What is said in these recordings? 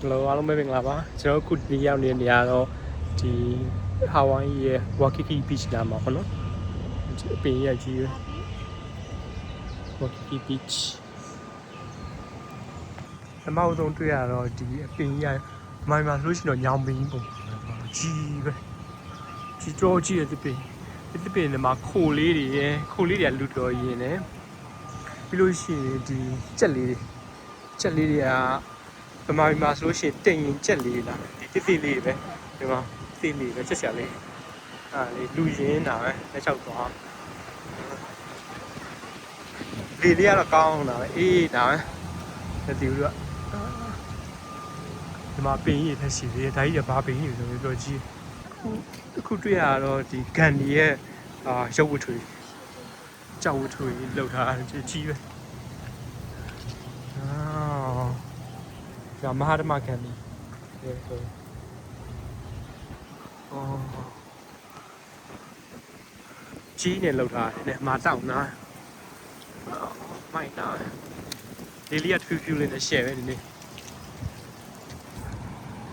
Hello အားလုံးပဲမင်္ဂလာပါကျွန်တော်ခုဒီရောက်နေတဲ့နေရာတော့ဒီ Hawaii ရဲ့ Waikiki Beach နားမှာပေါ့နော်ဒီအပင်ရကြီးပဲ Waikiki Beach အမောက်ဆုံးတွေ့ရတော့ဒီအပင်ကြီးမိုင်မှာလို့ရှိရင်တော့ညောင်ပင်ကြီးပုံကြီးပဲကြီးတော့ကြီးရဲ့ဒီပင်တွေမှာခိုလေးတွေကလူတော်ရင်းနေပြီးလို့ရှိရင်ဒီကြက်လေးတွေကဗမာပြည်မှာဆိုလို့ရှိရင်တိမ်ရင်ကြက်လေးလားဒီတိလေးပဲဒီမှာတိလေးပဲချက်ချာလေးလေလူရင်းတာပဲလက်ချောက်သွားလေလေးကတော့ကောင်းတာပဲအေးဒါပဲဒီလိုကဒီမှာပင်ကြီးတစ်စီလေးဒါကြီးကဘာပင်ကြီးဆိုပြီးတော့ကြီးအခုတွေ့ရတော့ဒီကန်ဒီရဲ့ရုပ်ဝတ္ထုကြောက်ဝတ္ထုလောက်ထားကြီးပဲဒါမဟာဓမ္မကန်ဒီကြီးနဲ့လောက်ထားတယ်မာတောက်နာမိုက်နာဒီလေးကဖြူဖြူလေးနဲ့ရှယ်ပဲဒီနေ့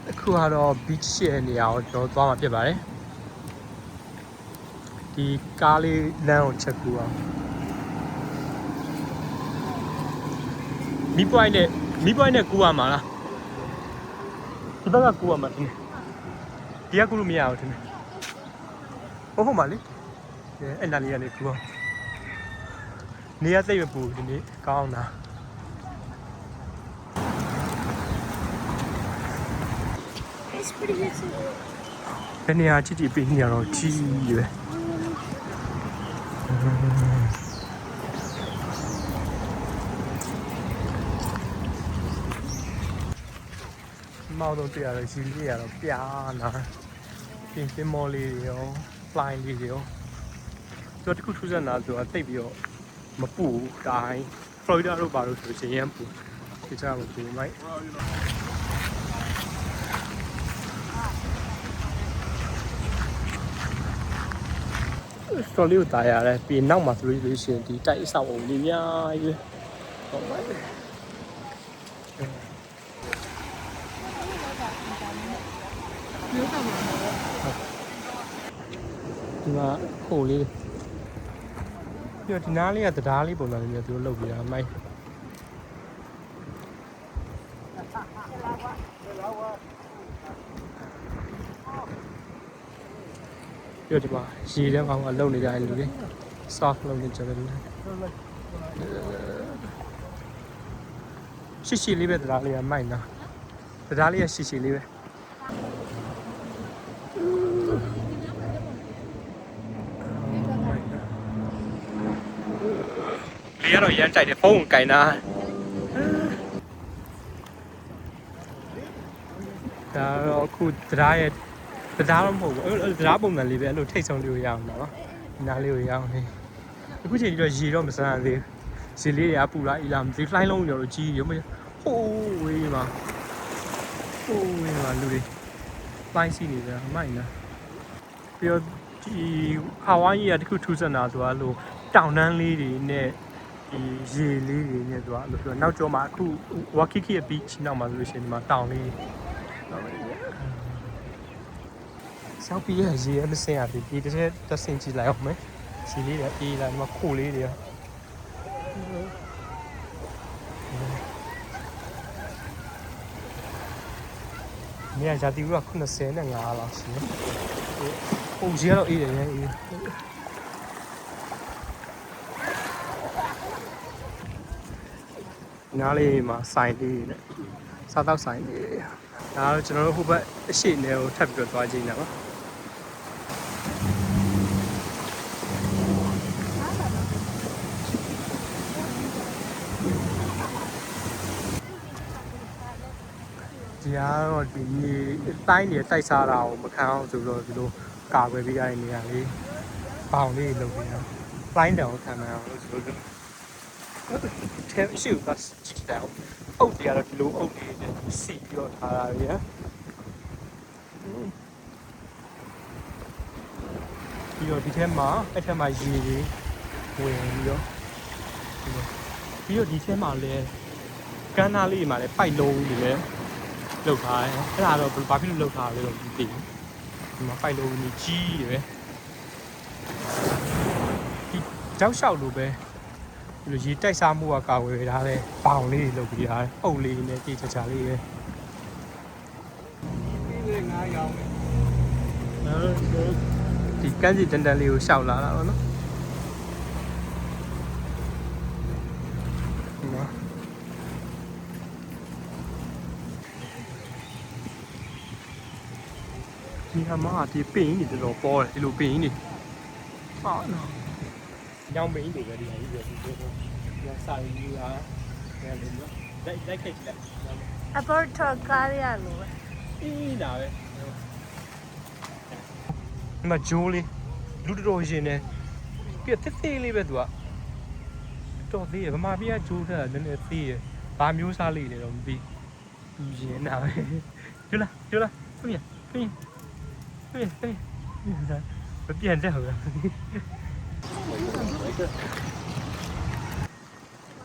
အခုကတော့ beach ရဲ့နေရာကိုတော့သွားမှာဖြစ်ပါတယ်ဒီကားလေးလမ်းကိုချက်ကူအောင်မီးပွိုင်းနဲ့ကူရမှာလားဒီဘက်ကကူရမှာဒီကကူလို့မရဘူးဒီဟုတ်ပါလေအဲ့နာလေးကနေကူအောင်နေရာသိပ်မပူဒီနေ့ကောင်းတာဘယ်နေရာကြည့်ပြီးနေရာတော့ကြီးရွယ်မောက်တော့တရားတော့ကြီးလေးရတော့ပြားနာပင်မော်လေးတွေရော fly လေးတွေရောသူတခုထူးဆန်းတာဆိုတာတိတ်ပြီးတော့မပူတိုင်း Florida တို့ဘာလို့ဆိုရင်ရမ်းပူဒီချာမပူမိုက်တော်လေးကိုတာရတယ်ပြီးနောက်မှာဆိုလို့ရှိရင်ဒီတိုက်အဆောက်အုံလေးများကြီးဟုတ်ပါဘူးဒီမှာခိုလေးပြီးတော့ဒီနားလေးကတရားလေးပုံစံလေးမျိုးသူတို့လုပ်ပြီးတာမိုက်ပြီးတော့ဒီမှာရေထဲမှာလုံနေကြတယ်လူတွေ soft လုံနေကြတယ်ရှိလေးပဲတရားလေးကမိုက်နာတရားလေးကရှိလေးပဲလေကတော့ရမ်းကြိုက်တယ်ဖုန်းကိုကင်တာဒါတော့အခုတရားတော့မဟုတ်ဘူးတရားပုံစံလေးပဲအဲ့လိုထိတ်ဆုံးလေးကိုရအောင်နော်နားလေးကိုရအောင်နေအခုချိန်ကြီးတော့ရေတော့မစမ်းသေးဘူးရေလေးတွေကပူလာအီလာမသိလှိုင်းလုံးရောကြီးရုံးမဟိုးဝေးမှာလူတွေလှိုင်းစီနေကြမိုက်နော်ပြီးတော့ဒီဟာဝိုင်းကြီးကတခုထူးဆန်းတာဆိုတာလို့တောင်တန်းလေးတွေနဲ့ဒီရေလေးတွေနဲ့ဆိုတာလို့ပြောနောက်ကျောမှာအခု Waikiki Beach နောက်မှာဆိုလို့ရှိရင်ဒီမှာတောင်လေးဆောက်ပြီးရရေမစင်ရပြီဒီတစ်ဆင်ကြည့်လိုက်အောင်မယ်ရေလေးတွေအေးလာဒီမှာခိုလေးတွေနေရာဇာတိက85လောက်ရှိတယ်။ပုံကြီးကတော့အေးတယ်အေးနားလေးမှာဆိုင်လေးနဲ့စားတော့ဆိုင်လေးဒါတော့ကျွန်တော်တို့ဟိုဘက်အရှိနေကိုထပ်ပြီးတော့သွားကြည့်နေပါဒီကတော့ဒီတိုင်းနေတိုက်စားတာကိုမခံအောင်ဆိုတော့ဒီလိုကာကွယ်ပေးရတဲ့နေရာလေးပေါင်လေးလုပ်ပြီးတော့တိုင်းတောင်ခံနိုင်အောင်လို့ဆိုလို့ထဲရှိဦးကကြည့်တယ်အုတ်တရားတော့ဒီလိုအုတ်လေးနဲ့စီပြီးတော့ထားတာရယ်ပြီးတော့ဒီထဲမှာအဲ့ထဲမှာရေတွေဝင်ပြီးတော့ဒီထဲမှာလည်းကန်းသားလေးမှာလည်းပိုက်လုံးနေတယ် လောက်ထားတယ်အဲ့ဒါတော့ဘာဖြစ်လို့လောက်ထားလဲတော့မသိဘူးဒီမှာပိုက်လုံးကြီးရယ်ဒီကြောက်လျှောက်လို့ပဲဒီလိုရေတိုက်စားမှုကကာဝယ်ထားတဲ့ပေါင်လေးတွေလုပ်ပြီးထားတယ်အုပ်လေးနဲ့တေးချာချာလေးရယ်ဒီကန်းစီတန်တန်လေးကိုရှောက်လာတာပေါ့နော်ဒီမှာဒီပင်းကြီးတော်ပေါ်တယ်ဒီလိုပင်းကြီးဟာနော်ညောင်ပင်းကြီးတွေပဲဒီဟာကြီးပဲဒီလိုစာရင်းကြီးอ่ะအဲ့လိုနော်လိုက်ခိုက်လိုက်အပေါ်ထော်ကားရလို့ပဲအေးလာပဲဒီမှာဂျိုးလေးလူတော်ရှင်နေပြည့်သေးလေးပဲသူကတော်သေးရဗမာပြည်ကဂျိုးထားတာနည်းနည်းသေးရဘာမျိုးစားလေးလဲတော့မသိဘူးရှင်နာပဲကျလာပြင်မပြန်တဲ့ဟုတ်လား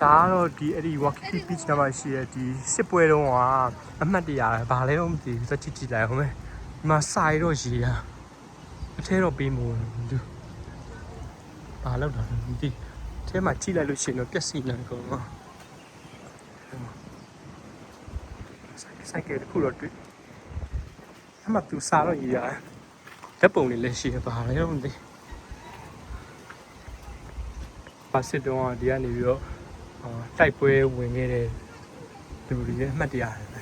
ဒါတော့ဒီအဲ့ဒီ Waikiki Beach နားမှာရှိတဲ့ဒီစစ်ပွဲတုန်းကအမှတ်တရဘာလဲတော့မသိဘူးစကြည့်လိုက်အောင်မယ်ဒီမှာစာရတော့ရေးတာအထဲတော့ပေးမို့ဘူးဘာလောက်တာလဲမသိအထဲမှာကြည့်လိုက်လို့ရှိရင်တော့ပျက်စီးနေကုန်တော့စိုက်ကတခုတော့တွေ့အမှသူစာတော့ရေးရတယ်ဓာတ်ပုံလေးလည်းရှိရပါလေတော့မသိပါစစ်တုံးကဒီကနေပြီးတော့တိုက်ပွဲဝင်ခဲ့တဲ့သူတွေရဲ့အမှတ်တရတွေပဲ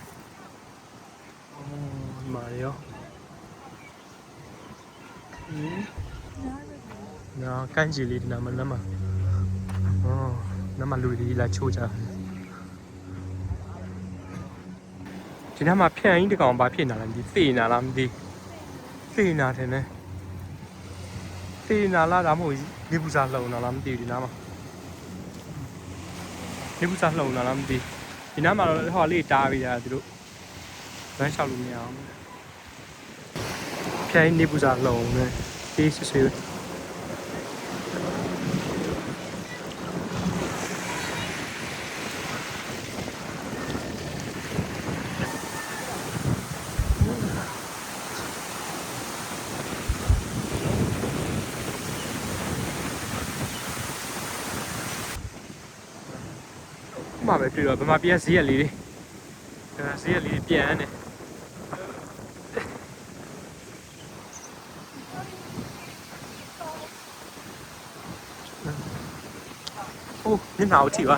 မာရောနာကန်ကြီးလေးဒီနာမနမနမလူကြီးလာချိုးကြဒီနားမှာဖြန့်ကြီးတကောင်ဘာဖြစ်နေလဲမသိသေနာလားမသိသေနာတယ်နဲ့သေနာလားဒါမှမဟုတ်ဒီပူစာလုံနာလားမသိဘူးဒီနားမှာဒီပူစာလုံနာလားမသိဒီနားမှာတော့ဟောလေးတားပြီးတာသူတို့လမ်းလျှောက်လို့မရအောင်ဖြန့်ကြီးနေပူစာလုံနဲ့အေးဆွေးမှာပဲတွေ့တော့ဗမာပြည်ဈေးရက်လေးတွေဈေးရက်လေးပြန်နေโอ้မျက်နှာကိုထိပါ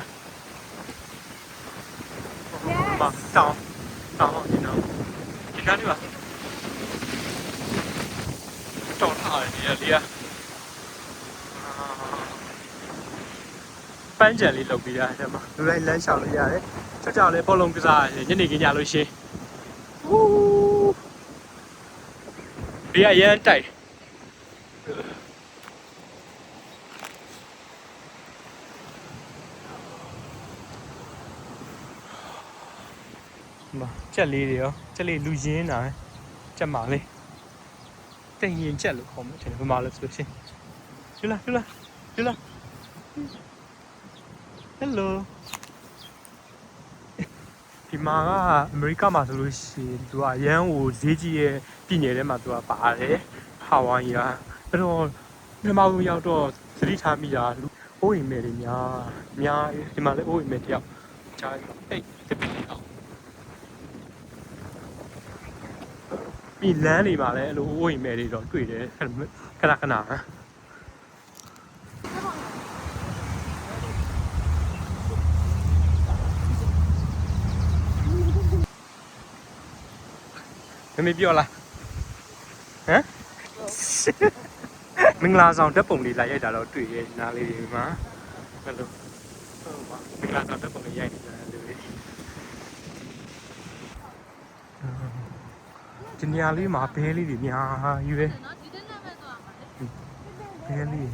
မတောင်းဒီနော်ဒီကနေ့ပါတောင်းထားတယ်ဒီလေးပန်းကြံလေးလုပ်ပြီးရတယ်မှာလူတိုင်းလမ်းလျှောက်လို့ရတယ်ကြောက်လေးဘောလုံးကစားညနေခင်းကြလို့ရှင်ဒီကရမ်းတိုက်မကြက်လေးတွေရောကြက်လေးလူရင်းတာကြက်မာလေးတင်ရင်ကြက်လို့ခေါ်မှာတယ်ဘယ်မှာလဲဆိုရှင်ယူလာHello ဒီမှာကအမေရိကမှာဆိုလို့ရှိရင်သူကအရန်ကိုဈေးကြီးရဲ့ပြည်နယ်ထဲမှာသူကပါတယ်ဟာဝိုင်ယာအဲ့တော့ဒီမှာရောက်တော့သတိထားမိတာလူအိုးအိမ်မဲတွေများဒီမှာလည်းအိုးအိမ်မဲတယောက်ဂျာအိတ်တစ်ပြည့်အောင်ပြီးလမ်းတွေမှာလည်းအဲ့လိုအိုးအိမ်မဲတွေတော့တွေ့တယ်ခဏမမေပြောလားဟမ်မင်္ဂလာဆောင်ဓာတ်ပုံလေးလာရိုက်တာတော့တွေ့ရဲ့နားလေးတွေမှာအဲ့လိုဟုတ်ပါမင်္ဂလာဆောင်ဓာတ်ပုံလေးရိုက်နေတာလူတွေဒီနေရာလေးမှာဘဲလေးတွေများယူပဲဘဲလေး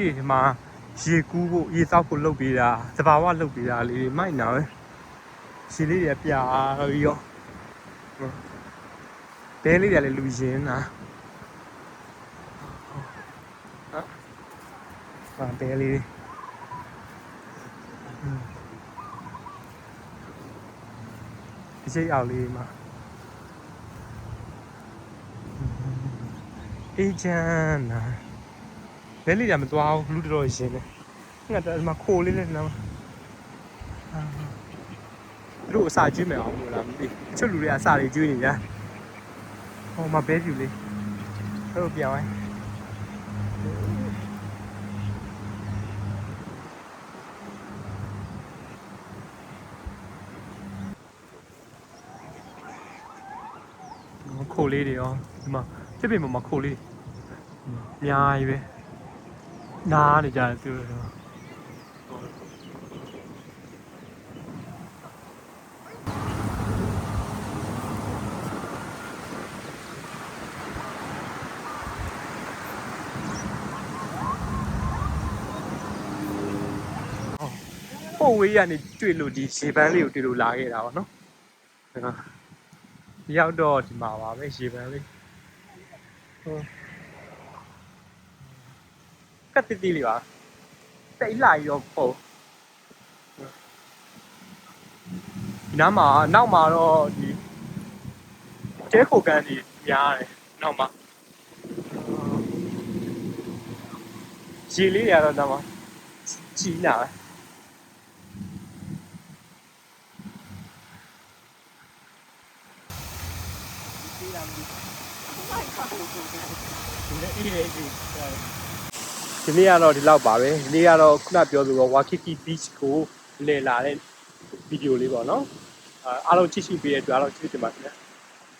တွေဒီမှာရေကူးဖို့ရေတောက်ဖို့လုပ်ပေးတာသဘာဝလုပ်ပေးတာလေးတွေမိုက်နာပဲရေလေးတွေပြာပြီးရောဘဲလေးတွေလည်းလူရင်းတာဟာဘဲလေး ဒီစိတ်အောင်လေးမှာအေးချမ်းနာလဲလေးကြမသွားဘူးလူတော်ရှင်နေငါတမခိုးလေးနဲ့နော်တို့အစာကျွေးမယ်အောင်လို့လားမသိဘူးချွတ်လူတွေအစာတွေကျွေးနေကြဟောမဘဲပြူလေးတို့ပြောင်းဝင်ခိုးလေးတွေရောဒီမှာတစ်ပင်ပေါ်မှာခိုးလေးအများကြီးပဲနားနေကြတယ်သူတို့ပို့ဝေးရနေတွေ့လို့ဒီရေပန်းလေးကိုတွေ့လို့လာခဲ့တာပါနော်ရောက်တော့ဒီမှာပါပဲရေပန်းလေးကတ်တီလေးပါတိတ်လာရောပေါ့ဒီနားမှာနောက်မှာတော့ဒီကျဲခိုကန်ကြီးများတယ်နောက်မှာရေလေးတွေကတော့နောက်မှာကြီးလာပဲဒီနေ့ကတော့ဒီလောက်ပါပဲဒီနေ့ကတော့ခုနပြောလို့ဝါကီကီ beach ကိုလည်လာတဲ့ဗီဒီယိုလေးပေါ့နော်အားလုံးကြည့်ရှုပေးတဲ့အတွက်အားလုံးကျေးဇူးတင်ပါတယ်